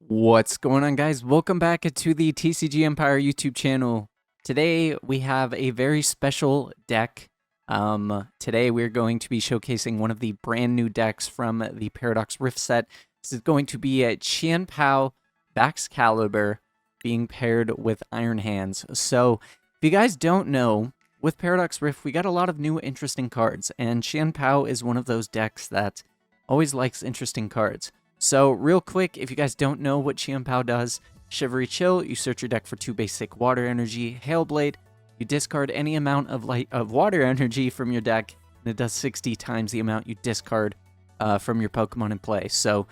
What's going on, guys? Welcome back to the TCG Empire YouTube channel. Today we have a very special deck. Today we're going to be showcasing one of the brand new decks from the Paradox Rift set. This is going to be a Chien-Pao Baxcalibur being paired with Iron Hands. So if you guys don't know, with Paradox Rift we got a lot of new interesting cards, and Chien-Pao is one of those decks that always likes interesting cards. So real quick, if you guys don't know what Chien-Pao does, Shivery Chill, you search your deck for 2 basic water energy. Hailblade, you discard any amount of water energy from your deck, and it does 60 times the amount you discard from your Pokemon in play. So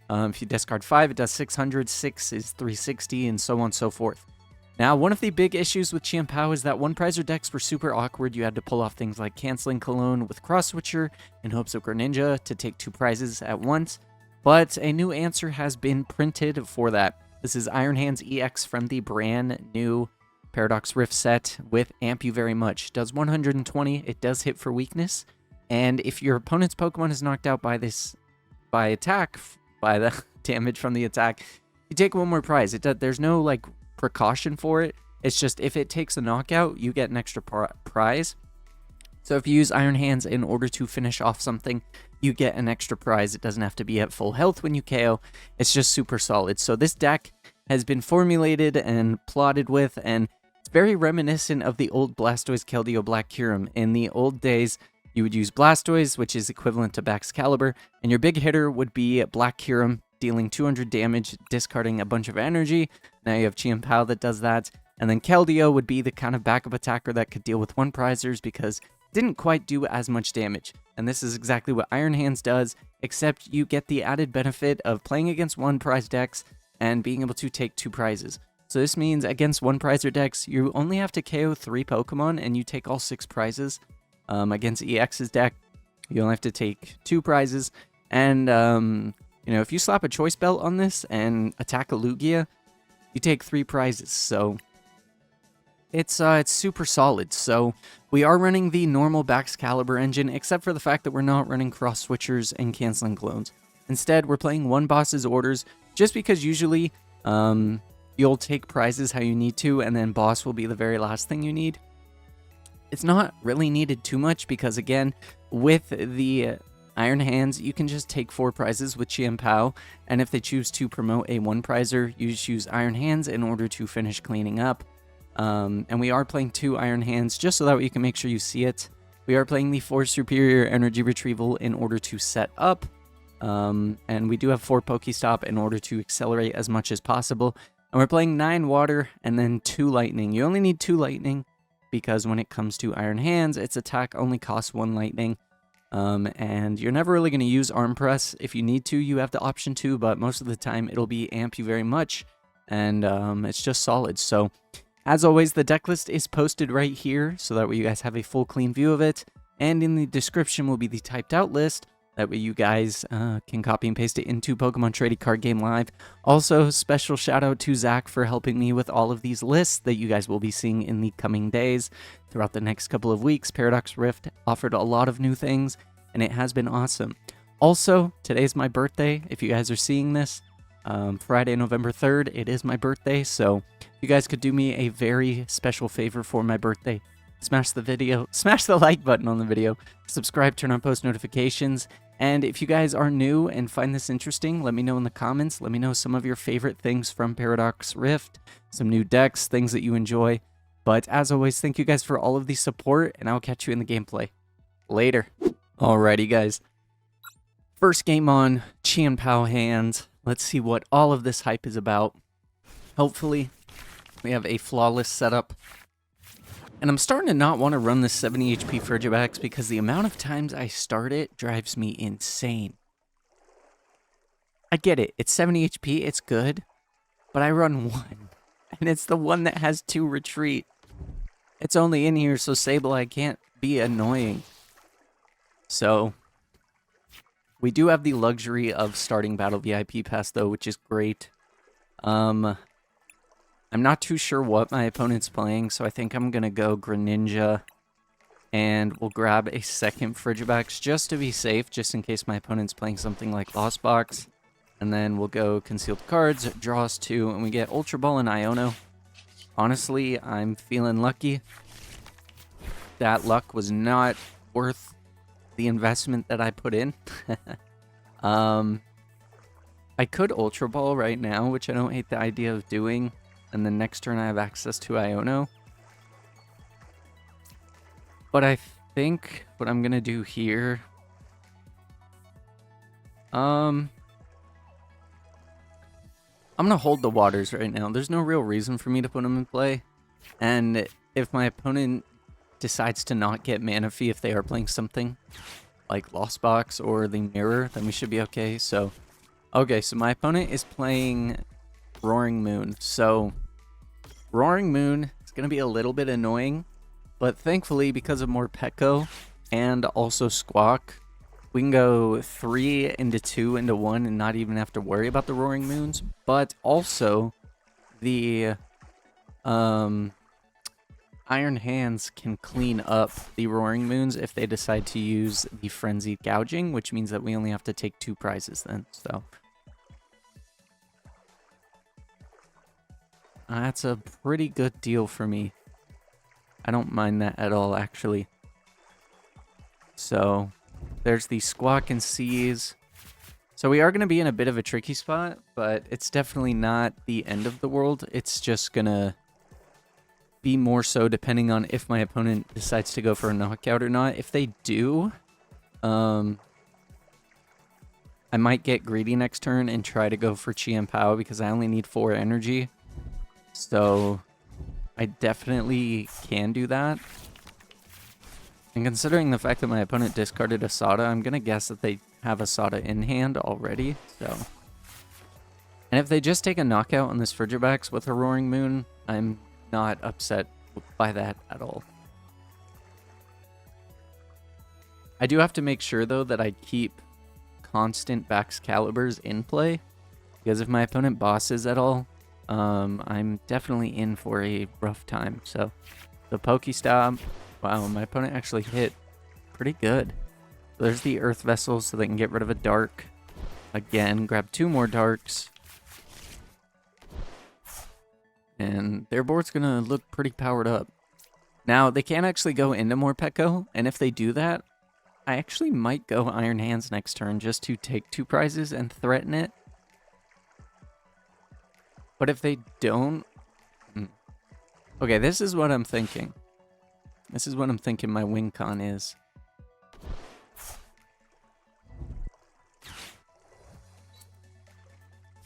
if you discard 5, it does 600, 6 is 360, and so on and so forth. Now, one of the big issues with Chien-Pao is that one-prizer decks were super awkward. You had to pull off things like canceling Cologne with Cross Switcher in hopes of Greninja to take 2 prizes at once. But a new answer has been printed for that. This is Iron Hands EX from the brand new Paradox Rift set with Amp You Very Much. Does 120, it does hit for weakness, and if your opponent's Pokemon is knocked out by the damage from the attack, you take 1 more prize. There's no like precaution for it. It's just if it takes a knockout, you get an extra prize. So if you use Iron Hands in order to finish off something, you get an extra prize. It doesn't have to be at full health when you KO. It's just super solid. So this deck has been formulated and plotted with, and it's very reminiscent of the old Blastoise Keldeo Black Kyurem. In the old days, you would use Blastoise, which is equivalent to Baxcalibur, and your big hitter would be Black Kyurem, dealing 200 damage, discarding a bunch of energy. Now you have Chien-Pao that does that. And then Keldeo would be the kind of backup attacker that could deal with 1-prizers because didn't quite do as much damage. And this is exactly what Iron Hands does, except you get the added benefit of playing against 1-prize decks and being able to take 2 prizes. So this means against 1-prizer decks, you only have to KO 3 Pokemon and you take all 6 prizes. Against EX's deck, you only have to take 2 prizes. And, if you slap a Choice Belt on this and attack a Lugia, you take 3 prizes. So it's super solid. So we are running the normal Baxcalibur engine, except for the fact that we're not running cross switchers and canceling clones. Instead, we're playing one boss's orders, just because usually you'll take prizes how you need to, and then boss will be the very last thing you need. It's not really needed too much because, again, with the Iron Hands, you can just take 4 prizes with Chien-Pao, and if they choose to promote a 1-prizer, you just use Iron Hands in order to finish cleaning up. And we are playing 2 Iron Hands just so that you can make sure you see it. We are playing the 4 Superior Energy Retrieval in order to set up. And we do have 4 Pokestop in order to accelerate as much as possible. And we're playing 9 Water and then 2 Lightning. You only need 2 Lightning because when it comes to Iron Hands, its attack only costs 1 Lightning. And you're never really going to use Arm Press. If you need to, you have the option to, but most of the time it'll be Amp You Very Much. And it's just solid. So as always, the deck list is posted right here, so that way you guys have a full clean view of it. And in the description will be the typed out list. That way you guys can copy and paste it into Pokemon Trading Card Game Live. Also, special shout out to Zach for helping me with all of these lists that you guys will be seeing in the coming days. Throughout the next couple of weeks, Paradox Rift offered a lot of new things, and it has been awesome. Also, today's my birthday. If you guys are seeing this, Friday, November 3rd, it is my birthday, so if you guys could do me a very special favor for my birthday, smash the like button on the video, subscribe, turn on post notifications, and if you guys are new and find this interesting, let me know in the comments. Let me know some of your favorite things from Paradox Rift, some new decks, things that you enjoy. But as always, thank you guys for all of the support, and I'll catch you in the gameplay later. Alrighty, guys. First game on, Chien-Pao Hands. Let's see what all of this hype is about. Hopefully, we have a flawless setup. And I'm starting to not want to run this 70 HP Frigibax because the amount of times I start it drives me insane. I get it. It's 70 HP. It's good. But I run 1. And it's the one that has 2 retreat. It's only in here so Sableye can't be annoying. So we do have the luxury of starting Battle VIP Pass, though, which is great. I'm not too sure what my opponent's playing, so I think I'm going to go Greninja, and we'll grab a second Frigibax just to be safe, just in case my opponent's playing something like Lost Box. And then we'll go concealed cards, draw us 2, and we get Ultra Ball and Iono. Honestly, I'm feeling lucky. That luck was not worth the investment that I put in. I could Ultra Ball right now, which I don't hate the idea of doing. And then next turn I have access to Iono. But I think what I'm going to do here... I'm going to hold the waters right now. There's no real reason for me to put them in play. And if my opponent decides to not get Mana Fee if they are playing something like Lost Box or the Mirror, then we should be okay. So my opponent is playing Roaring Moon. So Roaring Moon is going to be a little bit annoying, but thankfully because of more Pekko and also Squawk, we can go 3 into 2 into 1 and not even have to worry about the Roaring Moons. But also the Iron Hands can clean up the Roaring Moons if they decide to use the Frenzied Gouging, which means that we only have to take 2 prizes then. So that's a pretty good deal for me. I don't mind that at all, actually. So there's the Squawk and Seize. So we are going to be in a bit of a tricky spot, but it's definitely not the end of the world. It's just going to be more so depending on if my opponent decides to go for a knockout or not. If they do, I might get greedy next turn and try to go for Chien-Pao because I only need 4 energy. So I definitely can do that. And considering the fact that my opponent discarded a Sada, I'm going to guess that they have a Sada in hand already. So, and if they just take a knockout on this Frigibax with a Roaring Moon, I'm not upset by that at all. I do have to make sure, though, that I keep constant Baxcaliburs in play. Because if my opponent bosses at all, I'm definitely in for a rough time. So, the Pokestop... Wow, my opponent actually hit pretty good. There's the Earth Vessel, so they can get rid of a Dark. Again, grab 2 more Darks. And their board's going to look pretty powered up. Now, they can actually go into more Pekko, and if they do that, I actually might go Iron Hands next turn just to take 2 prizes and threaten it. But if they don't... Okay, this is what I'm thinking. This is what I'm thinking my win con is.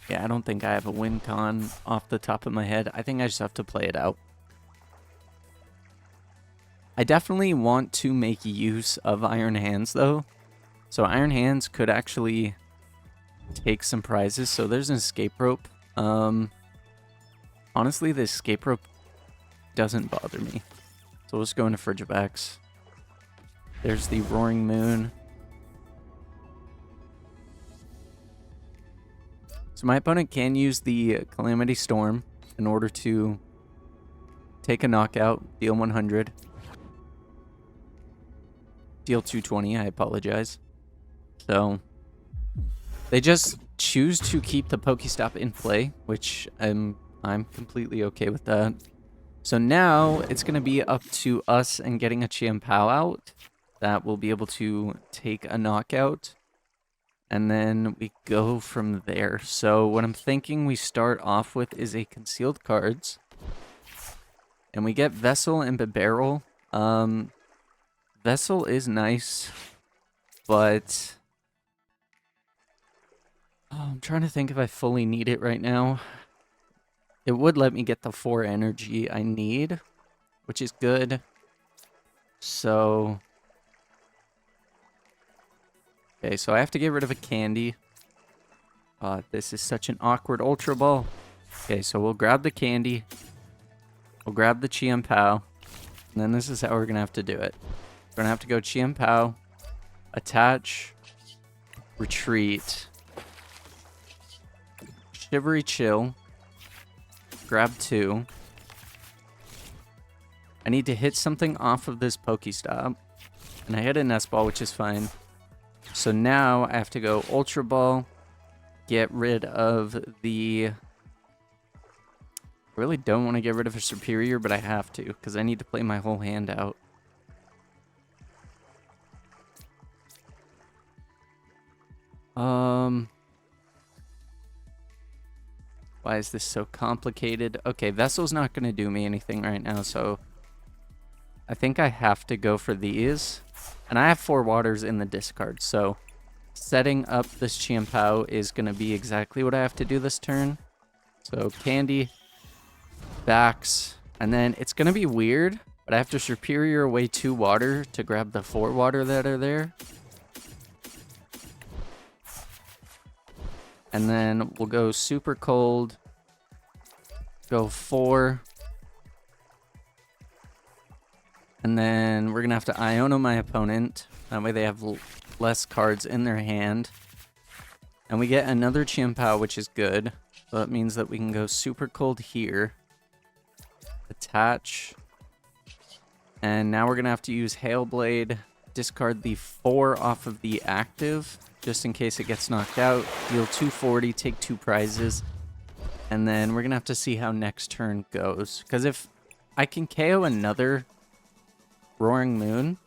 Yeah, I don't think I have a win con off the top of my head. I think I just have to play it out. I definitely want to make use of Iron Hands, though. So Iron Hands could actually take some prizes. So there's an escape rope. Honestly, the escape rope doesn't bother me. So let's go into Frigibax. There's the Roaring Moon. So my opponent can use the Calamity Storm in order to take a knockout, deal 100. Deal 220, I apologize. So they just choose to keep the Pokestop in play, which I'm completely okay with that. So now it's going to be up to us and getting a Chien-Pao out that will be able to take a knockout. And then we go from there. So what I'm thinking we start off with is a concealed cards. And we get Vessel and Bibarel. Vessel is nice, but I'm trying to think if I fully need it right now. It would let me get the 4 energy I need, which is good. So, okay, so I have to get rid of a candy. This is such an awkward Ultra Ball. Okay, so we'll grab the candy. We'll grab the Chien-Pao. And then this is how we're going to have to do it. We're going to have to go Chien-Pao, attach, retreat, Shivery Chill, grab 2. I need to hit something off of this Pokestop. And I hit a Nest Ball, which is fine. So now I have to go Ultra Ball, get rid of the... I really don't want to get rid of a superior, but I have to, because I need to play my whole hand out. Why is this so complicated? Okay, Vessel's not going to do me anything right now, so I think I have to go for these. And I have 4 waters in the discard, so setting up this Chien-Pao is going to be exactly what I have to do this turn. So Candy, Bax, and then it's going to be weird, but I have to superior away 2 water to grab the 4 water that are there. And then we'll go super cold, go 4. And then we're going to have to Iono my opponent. That way they have less cards in their hand. And we get another Chien-Pao, which is good. So that means that we can go super cold here. Attach. And now we're going to have to use Hailblade. Discard the 4 off of the active, just in case it gets knocked out. Deal 240, take 2 prizes. And then we're going to have to see how next turn goes. Because if I can KO another Roaring Moon,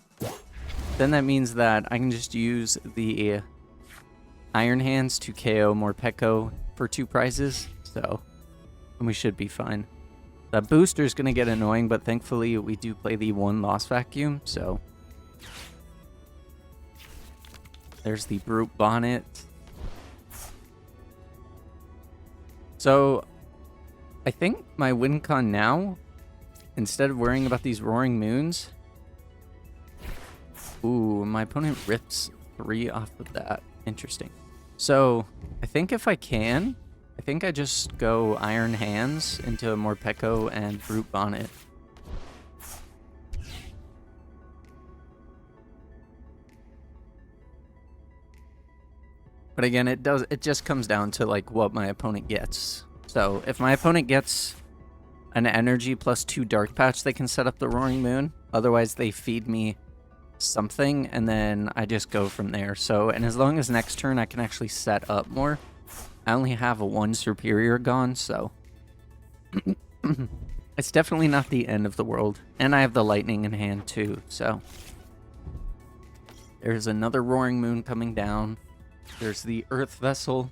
then that means that I can just use the Iron Hands to KO Morpeko for 2 prizes. So we should be fine. That booster is going to get annoying, but thankfully we do play the 1 Lost Vacuum, so... There's the Brute Bonnet. So, I think my win con now, instead of worrying about these Roaring Moons... Ooh, my opponent rips 3 off of that. Interesting. So, I think if I can, I think I just go Iron Hands into a Morpeko and Brute Bonnet. But again, it just comes down to like what my opponent gets. So if my opponent gets an energy plus 2 Dark Patch, they can set up the Roaring Moon. Otherwise, they feed me something, and then I just go from there. So, and as long as next turn I can actually set up more, I only have a 1 superior gone, so it's definitely not the end of the world. And I have the lightning in hand too, so there's another Roaring Moon coming down. There's the Earth Vessel.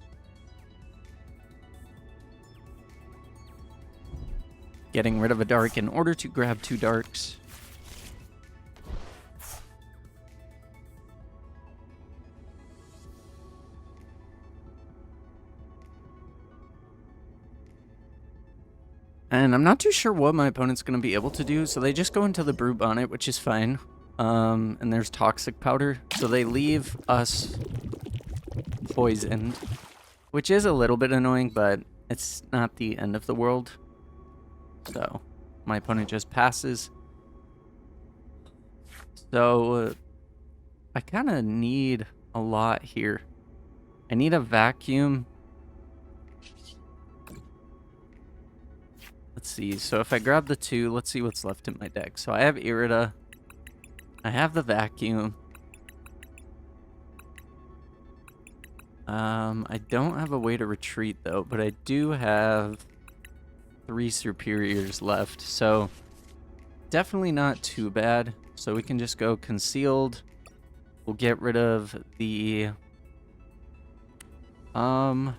Getting rid of a dark in order to grab 2 darks. And I'm not too sure what my opponent's going to be able to do, so they just go into the Brute Bonnet, which is fine. And there's Toxic Powder, so they leave us poisoned, which is a little bit annoying, but it's not the end of the world. So my opponent just passes. So I kind of need a lot here. I need a vacuum. Let's see. So if I grab the 2, let's see what's left in my deck. So I have Irida. I have the vacuum. I don't have a way to retreat though, but I do have 3 superiors left, so definitely not too bad. So we can just go concealed. We'll get rid of the I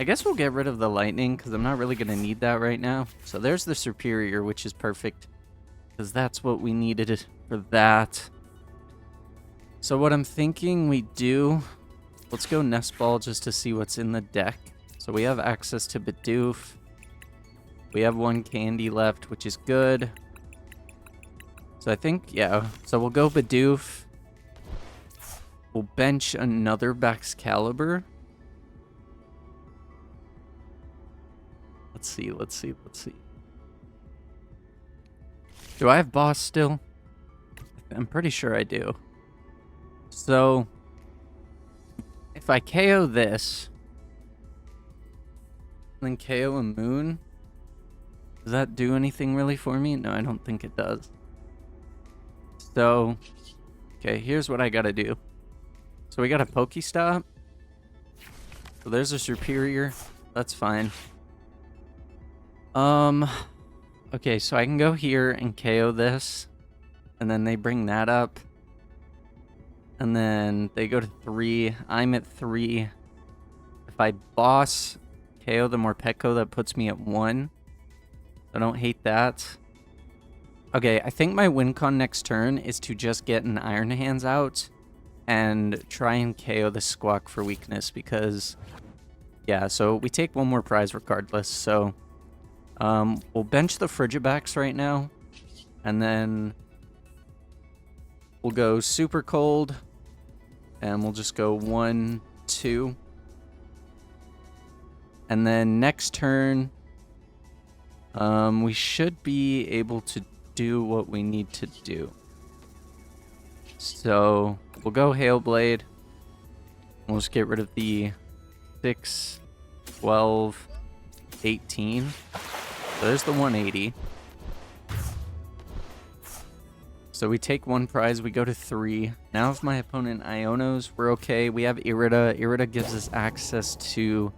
guess we'll get rid of the lightning because I'm not really going to need that right now. So there's the superior, which is perfect because that's what we needed for that. So what I'm thinking we do, let's go Nest Ball just to see what's in the deck. So we have access to Bidoof. We have 1 candy left, which is good. So I think, yeah, so we'll go Bidoof. We'll bench another Baxcalibur. Let's see. Do I have Boss still? I'm pretty sure I do. So, if I KO this, then KO a Moon, does that do anything really for me? No, I don't think it does. So, okay, here's what I gotta do. So we got a Pokestop. So there's a superior. That's fine. Okay, so I can go here and KO this. And then they bring that up. And then they go to 3. I'm at 3. If I boss KO the Morpeko, that puts me at 1. I don't hate that. Okay, I think my win con next turn is to just get an Iron Hands out and try and KO the Squawk for weakness because, yeah, so we take one more prize regardless. So we'll bench the Frigibax right now, and then we'll go super cold, and we'll just go 1, 2. And then next turn, we should be able to do what we need to do. So we'll go Hailblade. We'll just get rid of the 6, 12, 18. So there's the 180. So we take one prize, we go to 3. Now if my opponent Ionos, we're okay. We have Irida. Irida gives us access to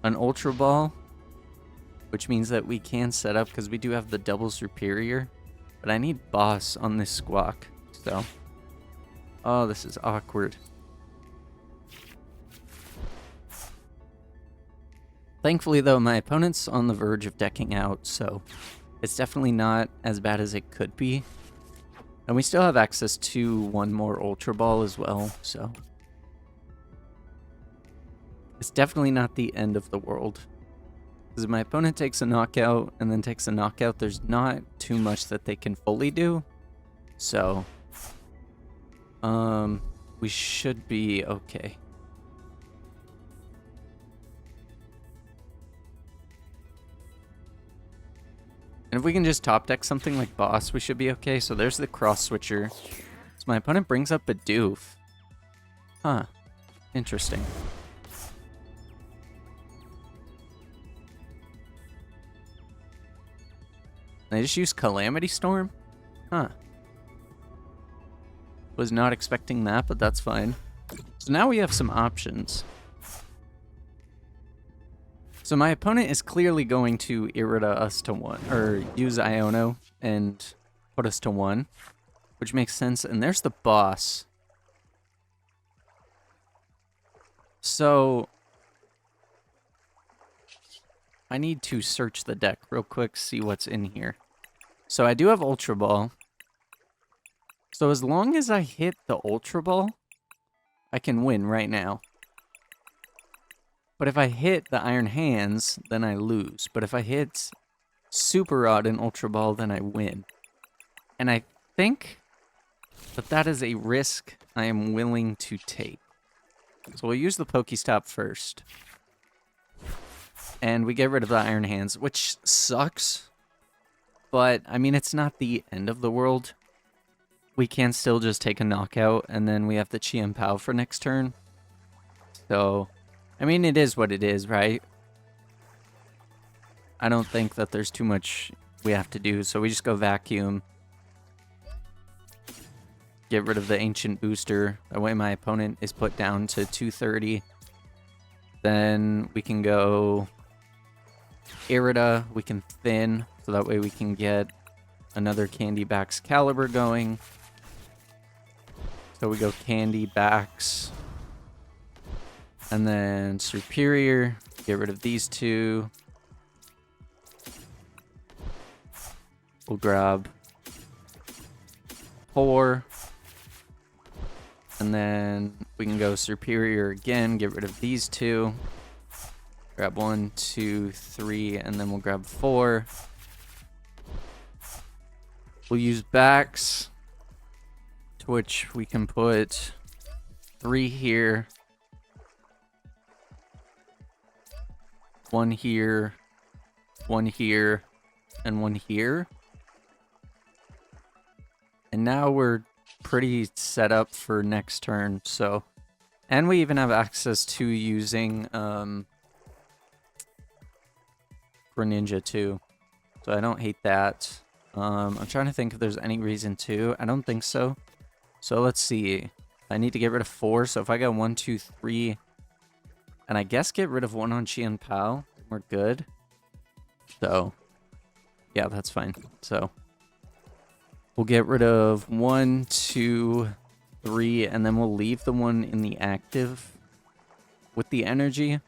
an Ultra Ball, which means that we can set up because we do have the double superior. But I need boss on this Squawk, so... Oh, this is awkward. Thankfully, though, my opponent's on the verge of decking out, so it's definitely not as bad as it could be. And we still have access to one more Ultra Ball as well, so... It's definitely not the end of the world. Because if my opponent takes a knockout and then takes a knockout, there's not too much that they can fully do. So... we should be okay. And if we can just top deck something like boss, we should be okay. So there's the cross switcher. So my opponent brings up a doof. Huh. Interesting. They just use Calamity Storm? Huh. Was not expecting that, but that's fine. So now we have some options. So my opponent is clearly going to Irida us to 1, or use Iono and put us to 1, which makes sense. And there's the boss. So I need to search the deck real quick, see what's in here. So I do have Ultra Ball. So as long as I hit the Ultra Ball, I can win right now. But if I hit the Iron Hands, then I lose. But if I hit Super Rod and Ultra Ball, then I win. And I think that that is a risk I am willing to take. So we'll use the Pokestop first. And we get rid of the Iron Hands, which sucks. But, I mean, it's not the end of the world. We can still just take a knockout, and then we have the Chien-Pao for next turn. So, I mean, it is what it is, right? I don't think that there's too much we have to do, so we just go Vacuum. Get rid of the Ancient Booster. That way my opponent is put down to 230. Then we can go Irida. We can Thin, so that way we can get another Candy Baxcalibur going. So we go Candy, Bax, and then Superior. Get rid of these two. We'll grab 4. And then we can go Superior again. Get rid of these two. Grab 1, 2, 3, and then we'll grab 4. We'll use Bax, to which we can put 3 here, 1 here, 1 here, and 1 here. And now we're pretty set up for next turn, so... And we even have access to using Greninja too, so I don't hate that. I'm trying to think if there's any reason to. I don't think so. So let's see. I need to get rid of 4. So if I got 1, 2, 3, And I guess get rid of one on Chien-Pao. We're good. So, yeah, that's fine. So, we'll get rid of 1, 2, 3, and then we'll leave the one in the active with the energy.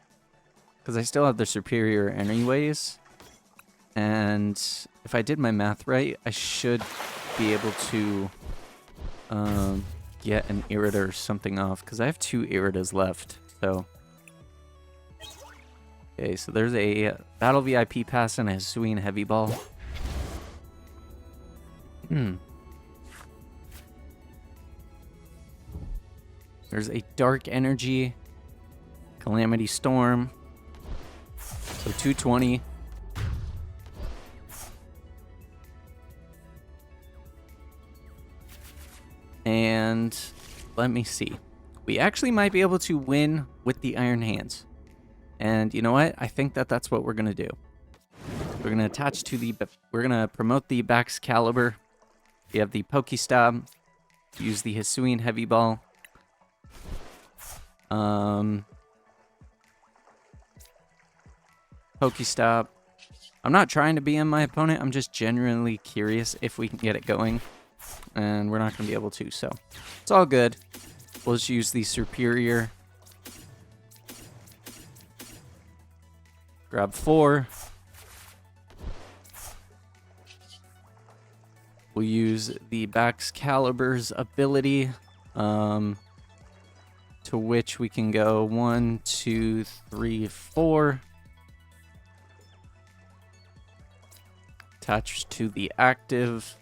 Because I still have the superior anyways. And if I did my math right, I should be able to get an Irida or something off. Because I have 2 Iridas left. So, okay, so there's a Battle VIP Pass and a Hisuian Heavy Ball. There's a Dark Energy, Calamity Storm. So 220. And let me see. We actually might be able to win with the Iron Hands. And you know what? I think that that's what we're going to do. We're going to attach to the... We're going to promote the Baxcalibur. We have the Pokestab. Use the Hisuian Heavy Ball. Pokestab. I'm not trying to BM my opponent. I'm just genuinely curious if we can get it going. And we're not going to be able to, so it's all good. We'll just use the superior. Grab 4. We'll use the Baxcalibur's ability, to which we can go 1, 2, 3, 4. Attached to the active.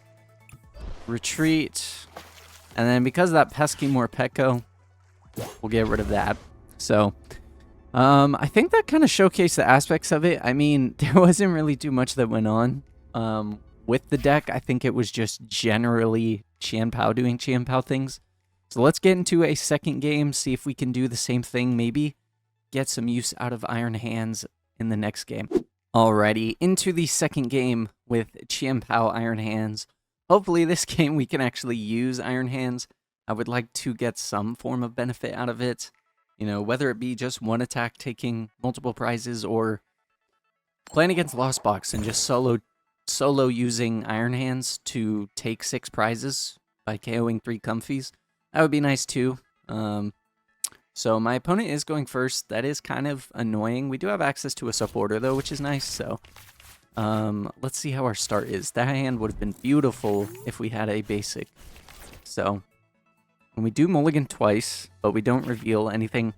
Retreat. And then because of that pesky Morpeko, we'll get rid of that. So, I think that kind of showcased the aspects of it. I mean, there wasn't really too much that went on. With the deck, I think it was just generally Chien-Pao doing Chien-Pao things. So let's get into a second game, see if we can do the same thing, maybe get some use out of Iron Hands in the next game. Alrighty, into the second game with Chien-Pao Iron Hands. Hopefully this game we can actually use Iron Hands. I would like to get some form of benefit out of it. You know, whether it be just one attack taking multiple prizes or playing against Lost Box and just solo using Iron Hands to take 6 prizes by KOing 3 comfies. That would be nice too. So my opponent is going first. That is kind of annoying. We do have access to a supporter though, which is nice. So let's see how our start is. That hand would have been beautiful if we had a basic. So when we do mulligan twice, but we don't reveal anything,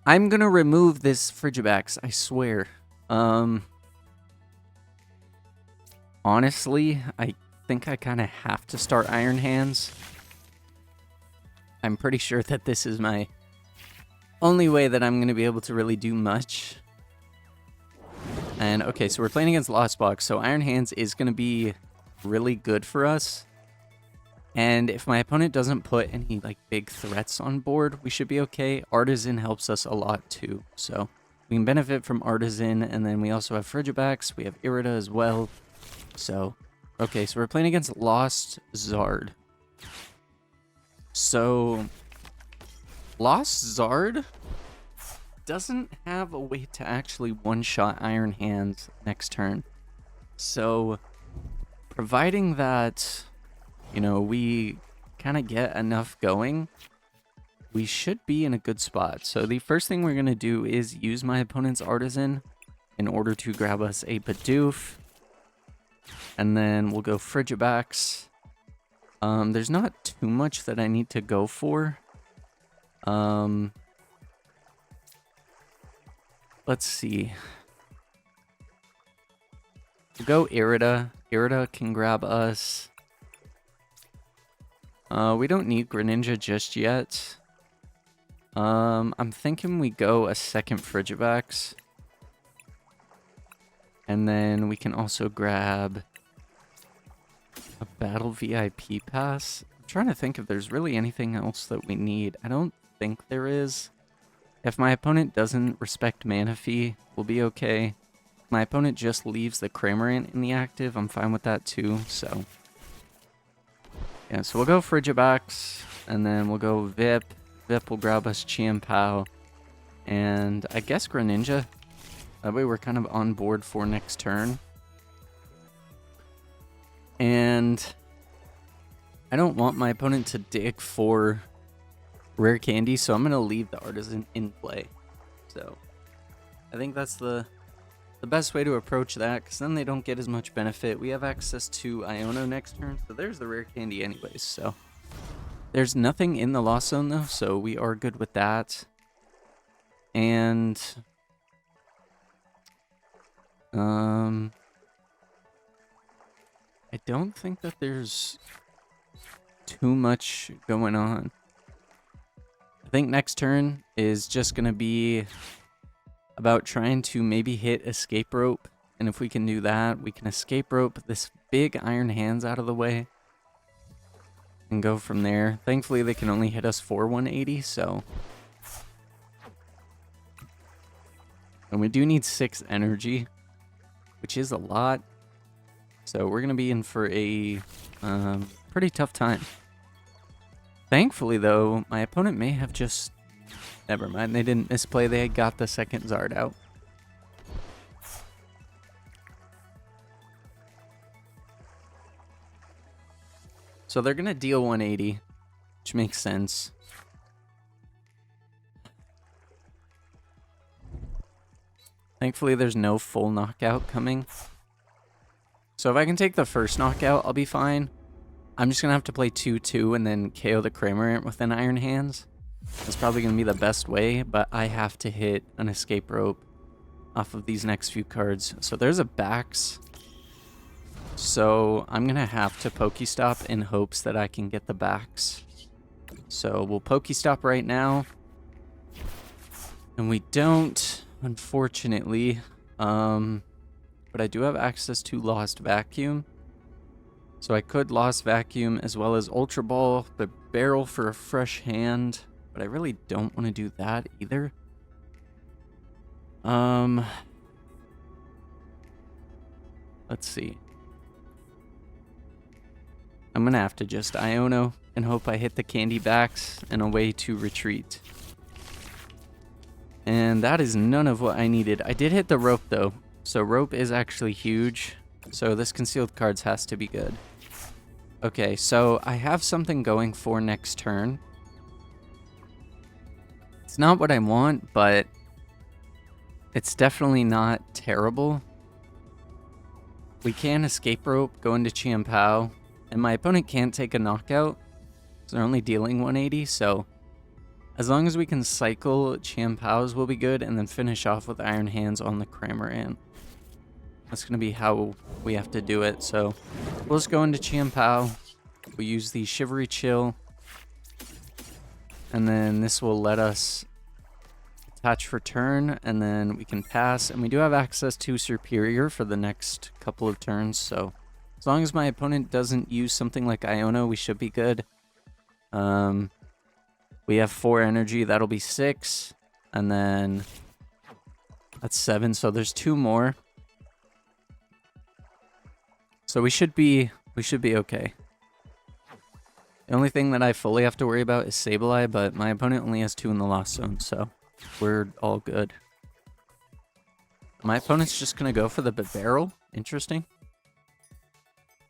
I'm gonna remove this Frigibax, I swear. Honestly, I think I kind of have to start Iron Hands. I'm pretty sure that this is my only way that I'm going to be able to really do much. And okay, so we're playing against Lost Box, so Iron Hands is going to be really good for us. And if my opponent doesn't put any like big threats on board, we should be okay. Artisan helps us a lot too, so we can benefit from Artisan. And then we also have Frigibax, we have Irida as well. So, okay, so we're playing against Lost Zard. So, Lost Zard doesn't have a way to actually one-shot Iron Hands next turn. So, providing that, you know, we kind of get enough going, we should be in a good spot. So, the first thing we're going to do is use my opponent's Artisan in order to grab us a Bidoof. And then we'll go Frigibax. There's not too much that I need to go for. Let's see. We'll go Irida. Irida can grab us. We don't need Greninja just yet. I'm thinking we go a second Frigibax. And then we can also grab a Battle VIP Pass. I'm trying to think if there's really anything else that we need. I don't think there is. If my opponent doesn't respect Mana Fee, we'll be okay. If my opponent just leaves the Cramorant in the active, I'm fine with that too, so. Yeah, so we'll go Frigibax, and then we'll go Vip. Vip will grab us Chien-Pao. And I guess Greninja. That way we're kind of on board for next turn. And I don't want my opponent to dig for rare candy, so I'm going to leave the artisan in play. So I think that's the best way to approach that, because then they don't get as much benefit. We have access to Iono next turn, so there's the rare candy anyways. So there's nothing in the lost zone though, so we are good with that. And I don't think that there's too much going on. I think next turn is just going to be about trying to maybe hit escape rope. And if we can do that, we can escape rope this big iron hands out of the way and go from there. Thankfully, they can only hit us for 180, so. And we do need 6 energy, which is a lot. So we're going to be in for a pretty tough time. Thankfully, though, my opponent may have just... Never mind, they didn't misplay. They had got the second Zard out. So they're going to deal 180, which makes sense. Thankfully, there's no full knockout coming. So if I can take the first knockout, I'll be fine. I'm just going to have to play 2-2 and then KO the Cramorant with an Iron Hands. That's probably going to be the best way, but I have to hit an escape rope off of these next few cards. So there's a Bax. So I'm going to have to Pokestop in hopes that I can get the Bax. So we'll Pokestop right now. And we don't, unfortunately. But I do have access to Lost Vacuum. So I could Lost Vacuum as well as Ultra Ball, the barrel for a fresh hand. But I really don't want to do that either. Let's see. I'm going to have to just Iono and hope I hit the Candy Backs and a way to retreat. And that is none of what I needed. I did hit the rope though. So rope is actually huge. So this concealed cards has to be good. Okay, so I have something going for next turn. It's not what I want, but it's definitely not terrible. We can escape rope, go into Chien-Pao, and my opponent can't take a knockout. So they're only dealing 180, so as long as we can cycle Chien-Paos will be good, and then finish off with Iron Hands on the Cramorant. That's going to be how we have to do it. So we'll just go into Chien-Pao. We'll use the Shivery Chill. And then this will let us attach for turn. And then we can pass. And we do have access to Superior for the next couple of turns. So as long as my opponent doesn't use something like Iono, we should be good. We have 4 energy. That'll be 6. And then that's 7. So there's 2 more. So we should be okay. The only thing that I fully have to worry about is Sableye, but my opponent only has 2 in the lost zone, so we're all good. My opponent's just gonna go for the Bibarel. Interesting.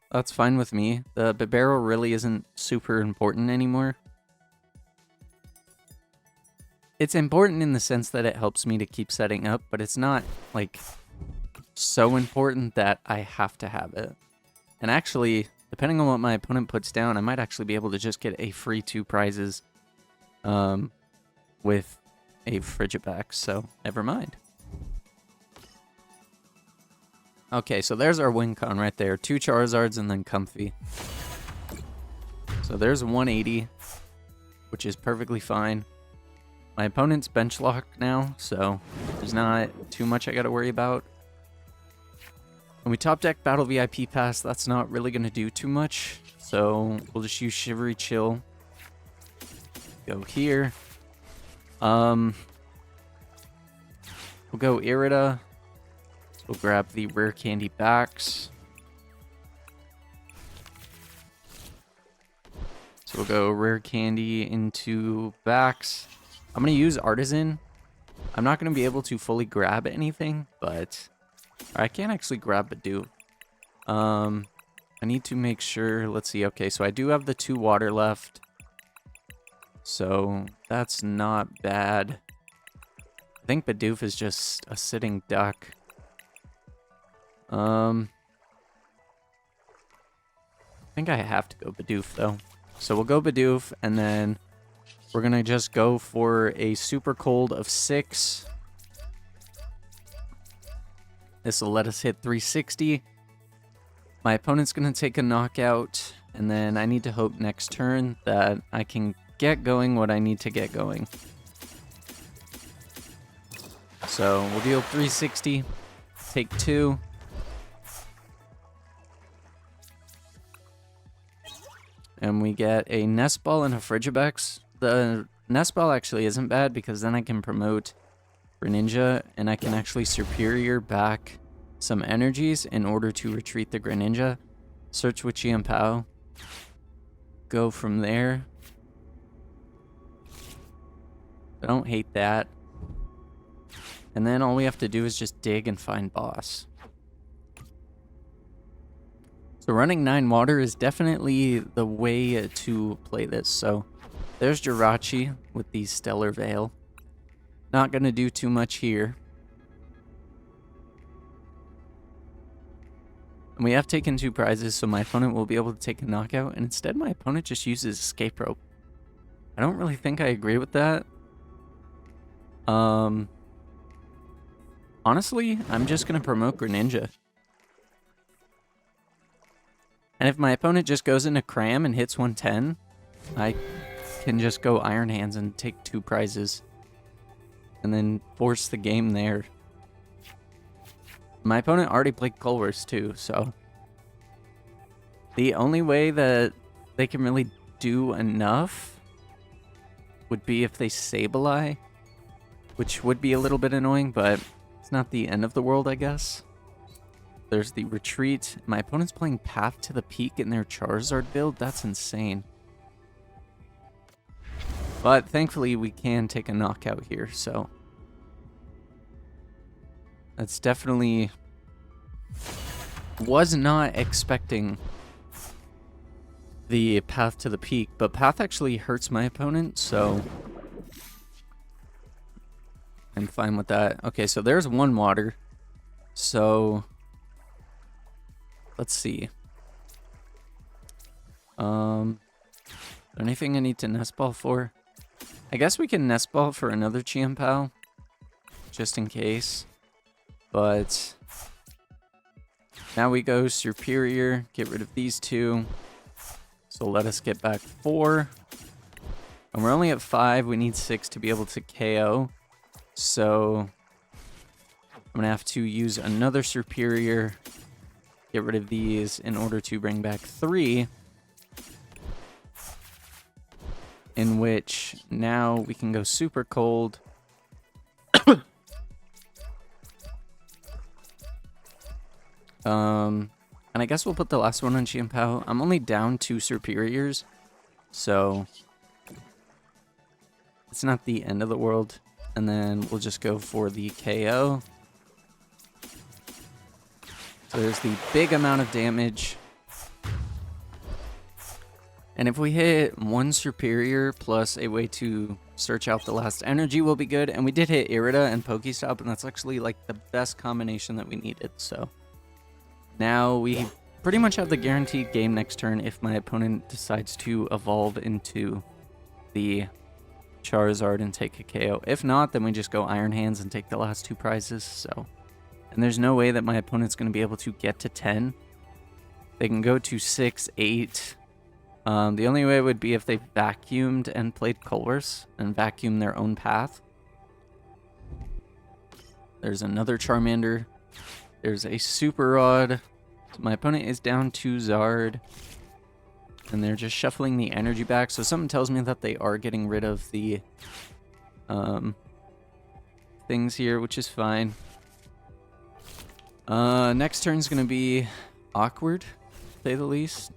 That's fine with me. The Bibarel really isn't super important anymore. It's important in the sense that it helps me to keep setting up, but it's not like so important that I have to have it. And actually, depending on what my opponent puts down, I might actually be able to just get a free 2 prizes with a Frigibax, so never mind. Okay, so there's our win con right there. 2 Charizards and then Comfy. So there's 180, which is perfectly fine. My opponent's bench lock now, so there's not too much I got to worry about. When we top deck Battle VIP Pass, that's not really going to do too much. So we'll just use Shivery Chill. Go here. We'll go Irida. We'll grab the Rare Candy Backs. So we'll go Rare Candy into Backs. I'm going to use Artisan I'm not going to be able to fully grab anything, but I can't actually grab Bidoof. I need to make sure. Let's see. Okay, so I do have the 2 water left. So that's not bad. I think Bidoof is just a sitting duck. I think I have to go Bidoof, though. So we'll go Bidoof, and then we're going to just go for a super cold of 6. This will let us hit 360. My opponent's going to take a knockout, and then I need to hope next turn that I can get going what I need to get going. So we'll deal 360, take 2. And we get a Nest Ball and a Frigibax. The Nest Ball actually isn't bad because then I can promote Greninja and I can actually superior back some energies in order to retreat the Greninja. Search with Chien-Pao. Go from there. I don't hate that. And then all we have to do is just dig and find boss. So running 9 water is definitely the way to play this. So there's Jirachi with the Stellar Veil. Not going to do too much here. And we have taken 2 prizes, so my opponent will be able to take a knockout. And instead, my opponent just uses Escape Rope. I don't really think I agree with that. Honestly, I'm just going to promote Greninja. And if my opponent just goes into Cram and hits 110, I can just go Iron Hands and take 2 prizes. And then force the game there. My opponent already played Colress too, so the only way that they can really do enough would be if they Sableye, which would be a little bit annoying, but it's not the end of the world, I guess. There's the Retreat. My opponent's playing Path to the Peak in their Charizard build. That's insane. But thankfully, we can take a knockout here, so that's definitely... Was not expecting the Path to the Peak, but Path actually hurts my opponent, so I'm fine with that. Okay, so there's 1 water. So let's see. Anything I need to Nest Ball for? I guess we can Nest Ball for another Chien-Pao, just in case. But now we go Superior, get rid of these 2. So let us get back 4. And we're only at 5. We need 6 to be able to KO. So I'm going to have to use another Superior, get rid of these in order to bring back 3. In which now we can go Super Cold. And I guess we'll put the last one on Chien-Pao. I'm only down 2 Superiors, so it's not the end of the world. And then we'll just go for the KO. So there's the big amount of damage. And if we hit 1 Superior plus a way to search out the last energy will be good. And we did hit Irida and Pokestop, and that's actually like the best combination that we needed. So now we pretty much have the guaranteed game next turn if my opponent decides to evolve into the Charizard and take a KO. If not, then we just go Iron Hands and take the last 2 prizes. So, and there's no way that my opponent's going to be able to get to 10. They can go to 6, 8. The only way would be if they vacuumed and played Colress and vacuumed their own path. There's another Charmander. There's a Super Rod. So my opponent is down 2 Zard. And they're just shuffling the energy back. So something tells me that they are getting rid of the things here, which is fine. Next turn's going to be awkward, to say the least.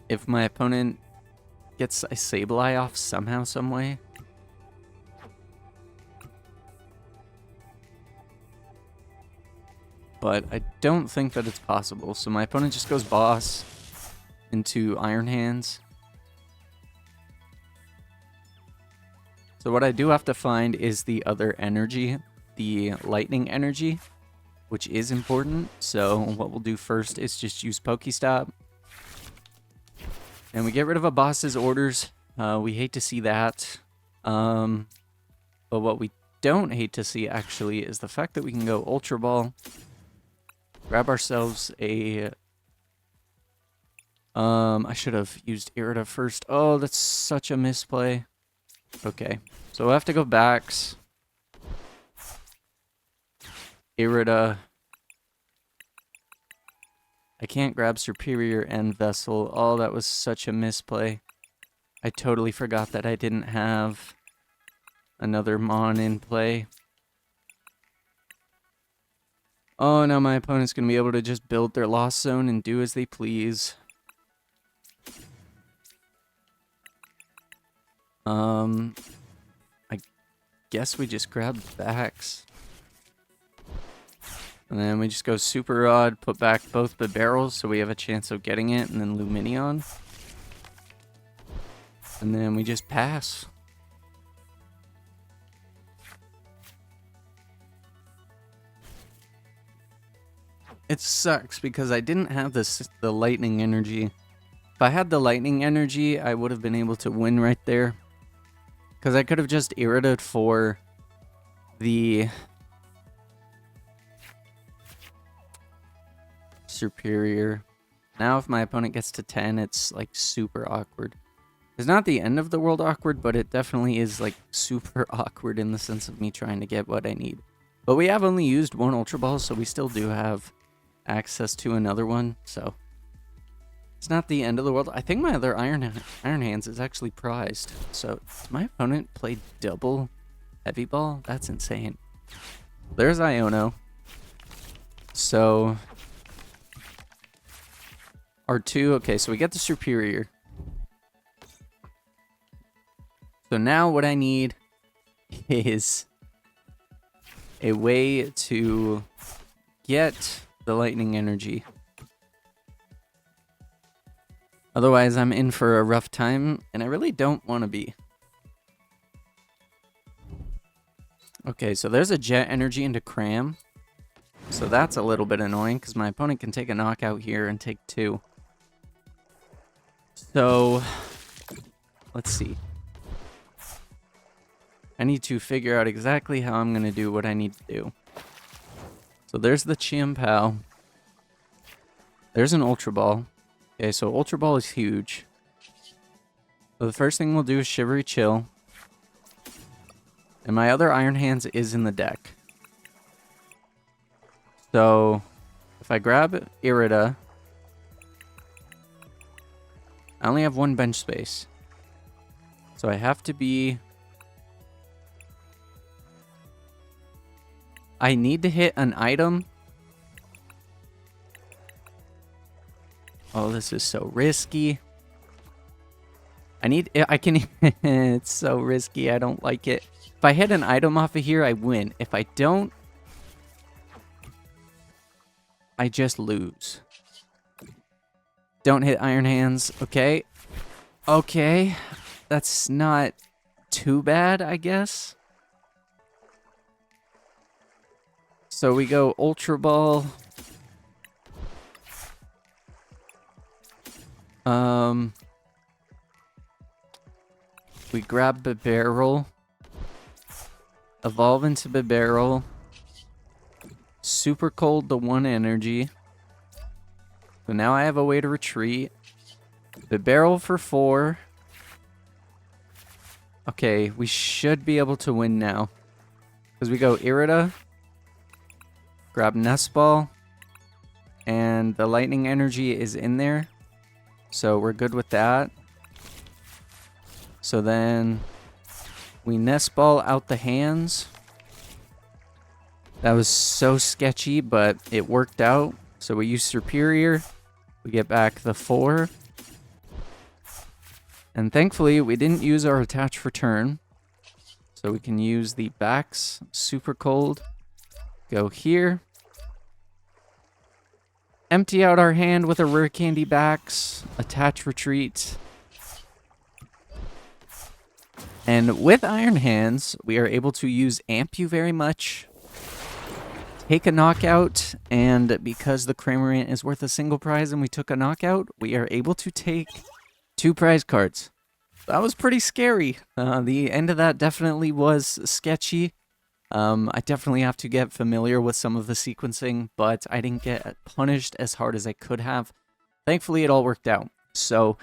If my opponent gets a Sableye off somehow, some way, but I don't think that it's possible. So my opponent just goes boss into Iron Hands. So what I do have to find is the other energy, the lightning energy, which is important. So what we'll do first is just use Pokestop. And we get rid of a boss's orders. We hate to see that. But what we don't hate to see, actually, is the fact that we can go Ultra Ball. Grab ourselves a... I should have used Irida first. Oh, that's such a misplay. Okay, so we'll have to go Bax. Irida. I can't grab Superior and Vessel. Oh, that was such a misplay. I totally forgot that I didn't have another Mon in play. Oh, now my opponent's going to be able to just build their Lost Zone and do as they please. I guess we just grab Bax. And then we just go Super Rod, put back both the barrels so we have a chance of getting it, and then Luminion. And then we just pass. It sucks because I didn't have the lightning energy. If I had the lightning energy, I would have been able to win right there. Because I could have just Iridaed for the Superior. Now if my opponent gets to 10, it's like super awkward. It's not the end of the world awkward, but it definitely is like super awkward in the sense of me trying to get what I need. But we have only used one Ultra Ball, so we still do have access to another one, so it's not the end of the world. I think my other Iron Hands is actually prized. So does my opponent play double Heavy Ball? That's insane. There's Iono. So R2, okay, so we get the Superior. So now what I need is a way to get the lightning energy. Otherwise, I'm in for a rough time, and I really don't want to be. Okay, so there's a jet energy into Cram. So that's a little bit annoying, because my opponent can take a knockout here and take 2. So, let's see. I need to figure out exactly how I'm going to do what I need to do. So there's the Chien-Pao. There's an Ultra Ball. Okay, so Ultra Ball is huge. So the first thing we'll do is Shivery Chill. And my other Iron Hands is in the deck. So if I grab Irida, I only have 1 bench space. So I have to be... I need to hit an item. Oh, this is so risky. It's so risky. I don't like it. If I hit an item off of here, I win. If I don't, I just lose. Don't hit Iron Hands. Okay. Okay. That's not too bad, I guess. So we go Ultra Ball. We grab the barrel. Evolve into the barrel. Super Cold the 1 energy. So now I have a way to retreat. The barrel for 4. Okay, we should be able to win now. Because we go Irida. Grab Nest Ball. And the lightning energy is in there. So we're good with that. So then we Nest Ball out the hands. That was so sketchy, but it worked out. So we use Superior. We get back the 4. And thankfully, we didn't use our attach for turn. So we can use the Bax Super Cold. Go here. empty out our hand with a rare candy backs, attach retreat. And with Iron Hands, we are able to use Amp You very much, take a knockout, and because the Cramorant is worth a single prize and we took a knockout, we are able to take 2 prize cards. That was pretty scary. The end of that definitely was sketchy. I definitely have to get familiar with some of the sequencing, but I didn't get punished as hard as I could have. Thankfully, it all worked out. So,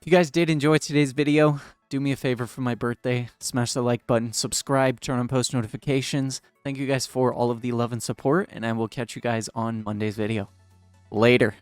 if you guys did enjoy today's video, do me a favor for my birthday. Smash the like button, subscribe, turn on post notifications. Thank you guys for all of the love and support, and I will catch you guys on Monday's video. Later.